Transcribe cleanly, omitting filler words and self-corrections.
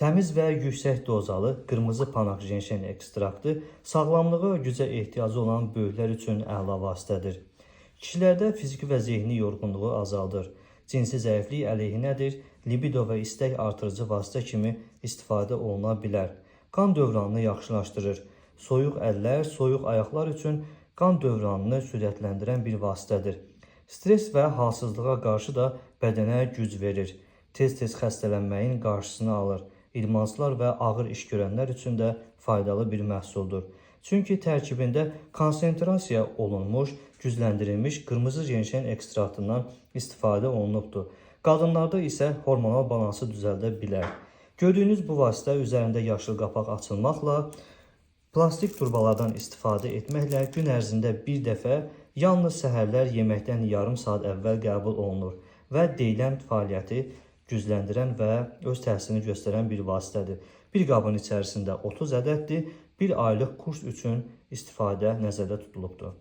Təmiz və yüksək dozalı qırmızı panak jenşen ekstraktı sağlamlığa və gücə ehtiyacı olan böyüklər üçün əla vasitədir. Kişilərdə fiziki və zehni yorğunluğu azaldır. Cinsi zəiflik əleyhinədir, libido və istək artırıcı vasitə kimi istifadə oluna bilər. Qan dövranını yaxşılaşdırır. Soyuq əllər, soyuq ayaqlar üçün qan dövranını sürətləndirən bir vasitədir. Stres və halsızlığa qarşı da bədənə güc verir. Tez-tez xəstələnməyin qarşısını alır. İdmansızlar və ağır iş görənlər üçün də faydalı bir məhsuldur. Çünki tərkibində konsentrasiya olunmuş, gücləndirilmiş qırmızı jenşen ekstraktından istifadə olunubdur. Qadınlarda isə hormonal balansı düzəldə bilər. Gördüyünüz bu vasitə üzərində yaşıl qapaq açılmaqla, plastik turbalardan istifadə etməklə gün ərzində bir dəfə yalnız səhərlər yeməkdən yarım saat əvvəl qəbul olunur və deyilən fəaliyyəti gücləndirən və öz təsirini göstərən bir vasitədir. Bir qabın içərisində 30 ədəddir, bir aylıq kurs üçün istifadə nəzərdə tutulubdur.